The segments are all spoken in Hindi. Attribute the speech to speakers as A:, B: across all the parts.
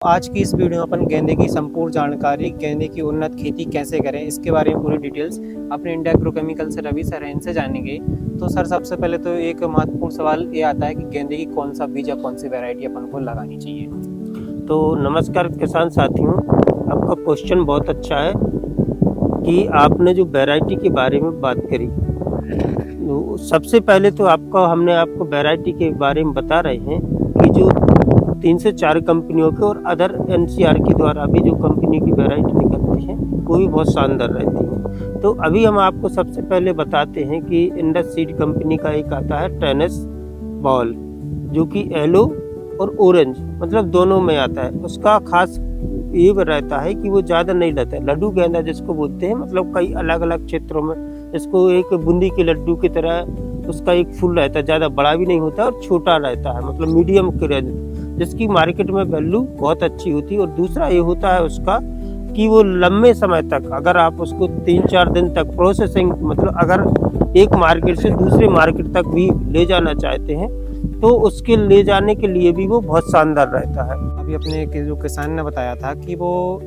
A: आज की इस वीडियो में अपन गेंदे की संपूर्ण जानकारी, गेंदे की उन्नत खेती कैसे करें, इसके बारे में पूरी डिटेल्स अपने इंडिया एग्रोकेमिकल से रवि सर हैं, इनसे जानेंगे। तो सर, सबसे पहले तो एक महत्वपूर्ण सवाल ये आता है कि गेंदे की कौन सा बीज या कौन सी वैरायटी अपन को लगानी चाहिए।
B: तो नमस्कार किसान साथियों, आपका क्वेश्चन बहुत अच्छा है कि आपने जो वैरायटी के बारे में बात करी। तो सबसे पहले तो हमने आपको वैरायटी के बारे में बता रहे हैं कि जो 3 से 4 कंपनियों के और अदर एनसीआर के द्वारा भी जो कंपनी की वैरायटी निकलती है वो भी बहुत शानदार रहती है। तो अभी हम आपको सबसे पहले बताते हैं कि इंडस सीड कंपनी का एक आता है टेनिस बॉल, जो कि येलो और ऑरेंज मतलब दोनों में आता है। उसका खास ये रहता है कि वो ज़्यादा नहीं रहता है, लड्डू गेंदा जिसको बोलते हैं, मतलब कई अलग अलग क्षेत्रों में इसको एक बूंदी के लड्डू की तरह उसका एक फूल रहता है, ज़्यादा बड़ा भी नहीं होता और छोटा रहता है, मतलब मीडियम के रेंज, जिसकी मार्केट में वैल्यू बहुत अच्छी होती है। और दूसरा ये होता है उसका कि वो लंबे समय तक अगर आप उसको 3-4 दिन तक प्रोसेसिंग, मतलब अगर एक मार्केट से दूसरे मार्केट तक भी ले जाना चाहते हैं तो उसके ले जाने के लिए भी वो बहुत शानदार रहता है।
A: अभी अपने जो किसान ने बताया था कि वो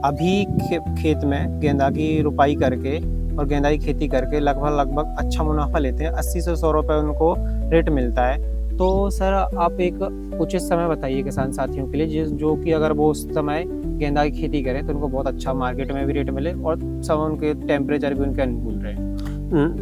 A: अभी खेत में गेंदा की रुपाई करके और गेंदा की खेती करके लगभग अच्छा मुनाफा लेते हैं। 80 से 100 रुपये उनको रेट मिलता है। तो सर, आप एक उचित समय बताइए किसान साथियों के लिए जो कि अगर वो उस समय गेंदा की खेती करें तो उनको बहुत अच्छा मार्केट में भी रेट मिले और सब उनके टेम्परेचर भी उनके अनुकूल रहे।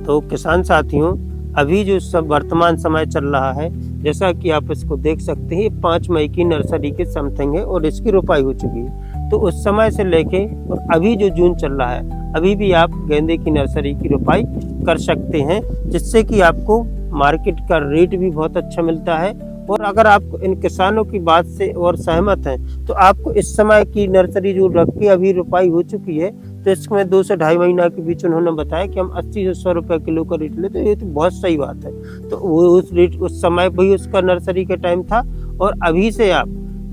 B: तो किसान साथियों, अभी जो सब वर्तमान समय चल रहा है, जैसा कि आप इसको देख सकते हैं, 5 मई की नर्सरी के समथिंग है और इसकी रोपाई हो चुकी है। तो उस समय से लेके और अभी जो जून चल रहा है, अभी भी आप गेंदे की नर्सरी की रोपाई कर सकते हैं, जिससे कि आपको मार्केट का रेट भी बहुत अच्छा मिलता है। और अगर आप इन किसानों की बात से और सहमत हैं तो आपको इस समय की नर्सरी जो रख के अभी रोपाई हो चुकी है, तो इसमें 2 से ढाई महीना के बीच उन्होंने बताया कि हम 80 से 100 रुपये किलो का रेट लेते, ये तो बहुत सही बात है। तो वो उस रेट उस समय भी उसका नर्सरी का टाइम था। और अभी से आप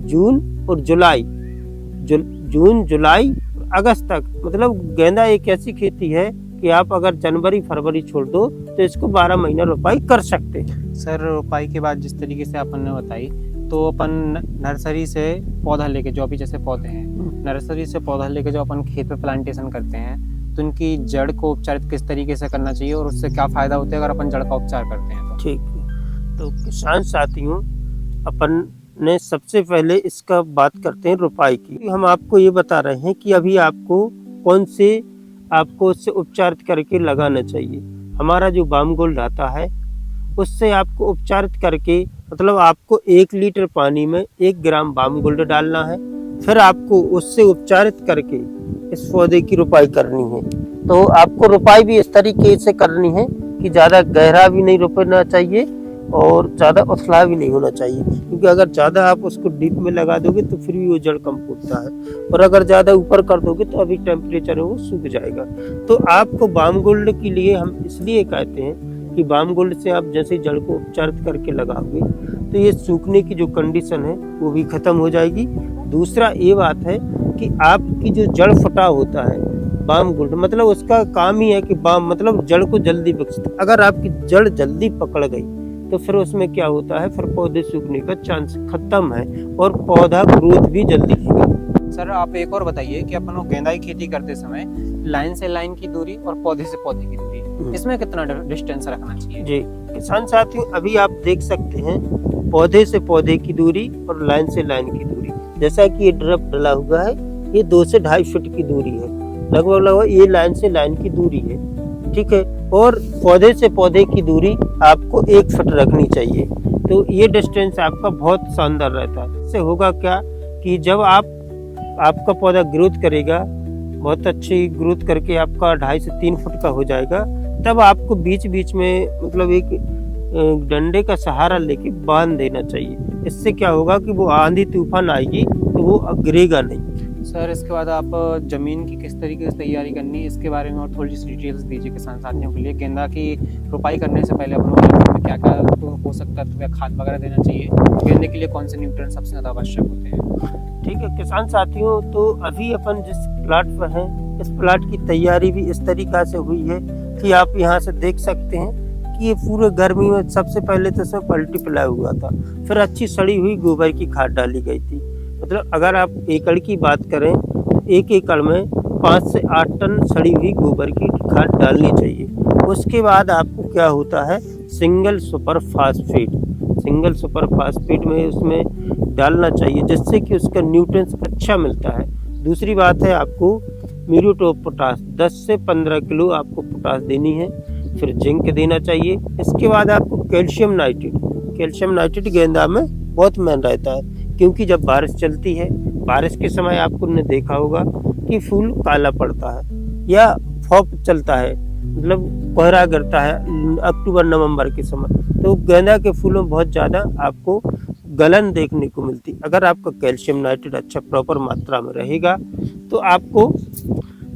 B: जून और जुलाई अगस्त तक, मतलब गेंदा एक ऐसी खेती है कि आप अगर जनवरी फरवरी छोड़ दो तो इसको 12 महीना रोपाई कर सकते हैं।
A: सर, रोपाई के बाद जिस तरीके से अपन ने बताई, तो अपन नर्सरी से पौधा लेके, जो अभी जैसे पौधे हैं, नर्सरी से पौधा लेके जो अपन खेत में प्लांटेशन करते हैं, तो उनकी जड़ को उपचारित किस तरीके से करना चाहिए और उससे क्या फायदा होता है अगर अपन जड़ का उपचार करते हैं तो?
B: ठीक है, तो किसान साथियों, अपन ने सबसे पहले इसका बात करते हैं रोपाई की। हम आपको ये बता रहे हैं कि अभी आपको कौन से आपको उससे उपचारित करके लगाना चाहिए। हमारा जो बाम गोल्ड आता है उससे आपको उपचारित करके, मतलब आपको 1 लीटर पानी में 1 ग्राम बाम गोल्ड डालना है, फिर आपको उससे उपचारित करके इस पौधे की रोपाई करनी है। तो आपको रोपाई भी इस तरीके से करनी है कि ज़्यादा गहरा भी नहीं रोपना चाहिए और ज़्यादा उथला भी नहीं होना चाहिए, क्योंकि अगर ज़्यादा आप उसको डीप में लगा दोगे तो फिर भी वो जड़ कम फूटता है, और अगर ज़्यादा ऊपर कर दोगे तो अभी टेम्परेचर है वो सूख जाएगा। तो आपको बाम गोल्ड के लिए हम इसलिए कहते हैं कि बाम गोल्ड से आप जैसे जड़ को उपचारित करके लगाओगे तो ये सूखने की जो कंडीशन है वो भी खत्म हो जाएगी। दूसरा ये बात है कि आपकी जो जड़ फटा होता है, बाम गोल्ड मतलब उसका काम ही है कि बाम मतलब जड़ को जल्दी विकसित, अगर आपकी जड़ जल्दी पकड़ गई तो फिर उसमें क्या होता है, फिर पौधे सूखने का चांस खत्म है और पौधा ग्रोथ भी जल्दी होगा।
A: सर, आप एक और बताइए कि अपन लोग गेंदा की खेती करते समय लाइन से लाइन की दूरी और पौधे से पौधे की दूरी, इसमें कितना डिस्टेंस रखना चाहिए?
B: जी किसान साथियों, अभी आप देख सकते हैं पौधे से पौधे की दूरी और लाइन से लाइन की दूरी, जैसा कि ये ड्रिप डला हुआ है, ये 2 से ढाई फीट की दूरी है, लगभग ये लाइन से लाइन की दूरी है, ठीक है। और पौधे से पौधे की दूरी आपको 1 फीट रखनी चाहिए। तो ये डिस्टेंस आपका बहुत शानदार रहता है। इससे होगा क्या कि जब आपका पौधा ग्रोथ करेगा, बहुत अच्छी ग्रोथ करके आपका 2.5 से 3 फुट का हो जाएगा, तब आपको बीच बीच में मतलब एक डंडे का सहारा लेके बांध देना चाहिए। इससे क्या होगा कि वो आंधी तूफान आएगी तो वो गिरेगा नहीं।
A: सर, इसके बाद आप जमीन की किस तरीके से तैयारी करनी है, इसके बारे में और थोड़ी सी डिटेल्स दीजिए किसान साथियों के लिए। गेंदा की रोपाई करने से पहले अपन क्या क्या पोषक तत्व या खाद वगैरह देना चाहिए, गेंदे के लिए कौन से न्यूट्रिएंट सबसे ज़्यादा आवश्यक होते हैं?
B: ठीक है किसान साथियों, तो अभी अपन जिस प्लाट पर हैं, इस प्लाट की तैयारी भी इस तरीका से हुई है कि आप यहाँ से देख सकते हैं कि ये पूरे गर्मी में सबसे पहले तो इसमें मल्टीप्लाई हुआ था, फिर अच्छी सड़ी हुई गोबर की खाद डाली गई थी, मतलब अगर आप एकड़ की बात करें तो 1 एकड़ में 5 से 8 टन सड़ी हुई गोबर की खाद डालनी चाहिए। उसके बाद आपको क्या होता है, सिंगल सुपर फास्फेट में उसमें डालना चाहिए, जिससे कि उसका न्यूट्रिएंट्स अच्छा मिलता है। दूसरी बात है, आपको म्यूरेट ऑफ पोटाश 10 से 15 किलो आपको पोटाश देनी है। फिर जिंक देना चाहिए। इसके बाद आपको कैल्शियम नाइट्रेट गेंदा में बहुत मेन रहता है, क्योंकि जब बारिश चलती है, बारिश के समय आपको ने देखा होगा कि फूल काला पड़ता है या फॉग चलता है, मतलब कोहरा गिरता है अक्टूबर नवंबर के समय, तो गेंदा के फूलों में बहुत ज़्यादा आपको गलन देखने को मिलती। अगर आपका कैल्शियम नाइट्रेट अच्छा प्रॉपर मात्रा में रहेगा तो आपको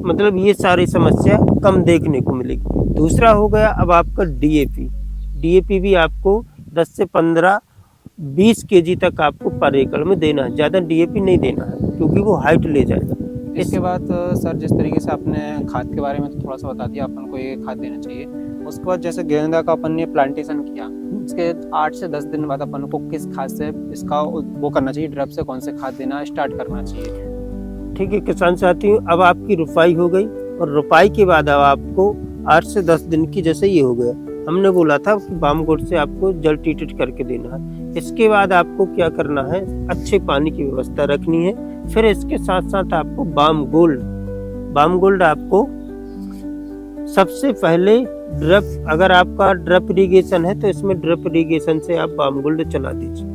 B: मतलब ये सारी समस्या कम देखने को मिलेगी। दूसरा हो गया अब आपका डीएपी भी आपको 10 से 15-20 केजी तक आपको पर एकड़ में देना है। ज़्यादा डीएपी नहीं देना है, क्योंकि वो हाइट ले जाएगा।
A: इसके बाद सर, जिस तरीके से आपने खाद के बारे में तो थोड़ा सा बता दिया, अपन को ये खाद देना चाहिए। उसके बाद जैसे गेंदा का अपन ने प्लांटेशन किया, उसके 8 से 10 दिन बाद अपन को किस खाद से इसका वो करना चाहिए, ड्रिप से कौन से खाद देना स्टार्ट करना चाहिए?
B: ठीक है किसान साथियों, अब आपकी रुपाई हो गई, और रुपाई के बाद अब आपको 8 से 10 दिन की, जैसे ये हो गया, हमने बोला था कि बाम गोल्ड से आपको जल ट्रीटेड करके देना है। इसके बाद आपको क्या करना है, अच्छे पानी की व्यवस्था रखनी है। फिर इसके साथ साथ आपको बाम गोल्ड आपको सबसे पहले ड्रिप, अगर आपका ड्रिप इरिगेशन है तो इसमें ड्रिप इरिगेशन से आप बाम गोल्ड चला दीजिए।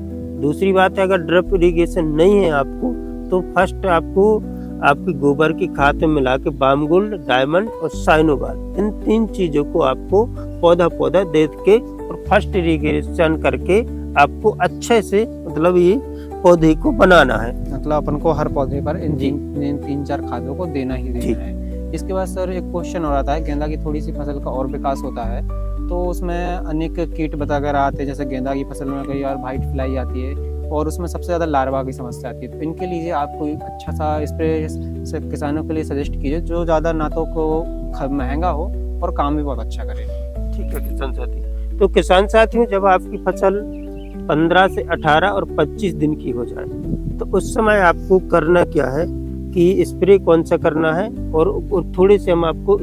B: दूसरी बात है, अगर ड्रिप इरिगेशन नहीं है आपको, तो फर्स्ट आपको आपकी गोबर की खाद में मिला के बाम गोल्ड, डायमंड और साइनोबाल, इन 3 चीजों को आपको पौधा दे के और फर्स्ट इरिगेशन करके आपको अच्छे से मतलब ये पौधे को बनाना है।
A: मतलब अपन को हर पौधे पर इन 3-4 खादों को देना ही देना है। इसके बाद सर एक क्वेश्चन हो रहा था, गेंदा की थोड़ी सी फसल का और विकास होता है तो उसमें अनेक कीट वगैरह आते हैं, जैसे गेंदा की फसल में कई बार व्हाइट फ्लाई आती है और उसमें सबसे ज़्यादा लार्वा की समस्या आती है। तो इनके लिए आप कोई अच्छा सा स्प्रे किसानों के लिए सजेस्ट कीजिए, जो ज़्यादा ना तो को महंगा हो और काम भी बहुत अच्छा करे।
B: ठीक है किसान साथी, तो किसान साथियों, जब आपकी फसल 15 से 18 और 25 दिन की हो जाए तो उस समय आपको करना क्या है कि स्प्रे कौन सा करना है, और थोड़े से हम आपको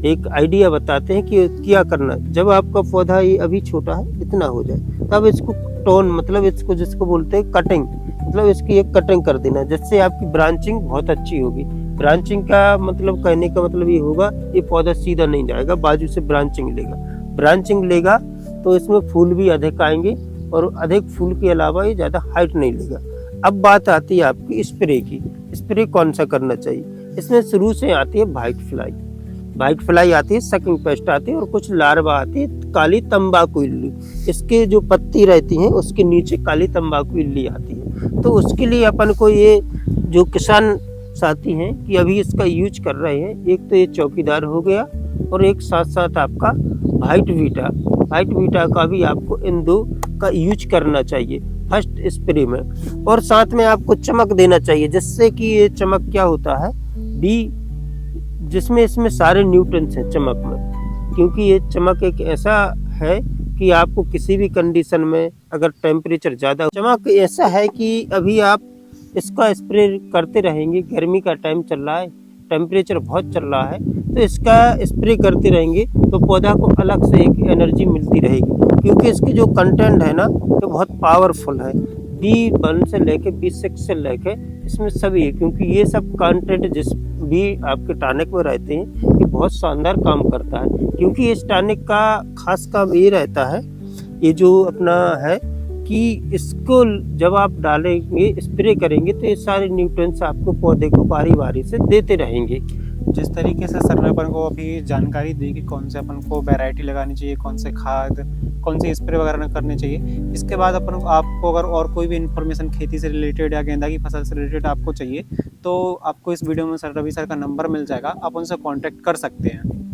B: एक आइडिया बताते हैं कि क्या करना है। जब आपका पौधा ये अभी छोटा है, इतना हो जाए, तब इसको टोन, मतलब इसको जिसको बोलते हैं कटिंग, मतलब इसकी एक कटिंग कर देना, जिससे आपकी ब्रांचिंग बहुत अच्छी होगी। ब्रांचिंग का मतलब, कहने का मतलब ये होगा, ये पौधा सीधा नहीं जाएगा, बाजू से ब्रांचिंग लेगा तो इसमें फूल भी अधिक आएंगे, और अधिक फूल के अलावा ये ज़्यादा हाइट नहीं लेगा। अब बात आती है आपकी स्प्रे की। स्प्रे कौन सा करना चाहिए? इसमें शुरू से आती है व्हाइट फ्लाई आती है, सकिंग पेस्ट आती है, और कुछ लार्वा आती है, काली तंबाकू इल्ली। इसके जो पत्ती रहती हैं उसके नीचे काली तंबाकू इल्ली आती है। तो उसके लिए अपन को ये जो किसान साथी हैं कि अभी इसका यूज कर रहे हैं, एक तो ये चौकीदार हो गया, और एक साथ साथ आपका व्हाइट वीटा का भी आपको इन 2 का यूज करना चाहिए फर्स्ट स्प्रे में। और साथ में आपको चमक देना चाहिए, जिससे कि ये चमक क्या होता है, जिसमें इसमें सारे न्यूट्रिएंट्स हैं चमक में, क्योंकि ये चमक एक ऐसा है कि आपको किसी भी कंडीशन में, अगर टेम्परेचर ज़्यादा, चमक ऐसा है कि अभी आप इसका स्प्रे करते रहेंगे, गर्मी का टाइम चल रहा है, टेम्परेचर बहुत चल रहा है, तो इसका स्प्रे करते रहेंगे तो पौधा को अलग से एक एनर्जी मिलती रहेगी, क्योंकि इसकी जो कंटेंट है ना, ये बहुत पावरफुल है। B1 से लेके B6 से लेके इसमें सभी है, क्योंकि ये सब कंटेंट जिस भी आपके टॉनिक में रहते हैं, ये बहुत शानदार काम करता है। क्योंकि इस टॉनिक का खास काम ये रहता है, ये जो अपना है कि इसको जब आप डालेंगे, स्प्रे करेंगे, तो ये सारे न्यूट्रिएंट्स आपको पौधे को बारी से देते रहेंगे।
A: जिस तरीके से सर ने अपन को अभी जानकारी दी कि कौन से अपन को वैरायटी लगानी चाहिए, कौन से खाद, कौन से स्प्रे वगैरह करने चाहिए, इसके बाद अपन आपको अगर और कोई भी इन्फॉर्मेशन खेती से रिलेटेड या गेंदा की फसल से रिलेटेड आपको चाहिए, तो आपको इस वीडियो में सर रवि सर का नंबर मिल जाएगा, आप उनसे कांटेक्ट कर सकते हैं।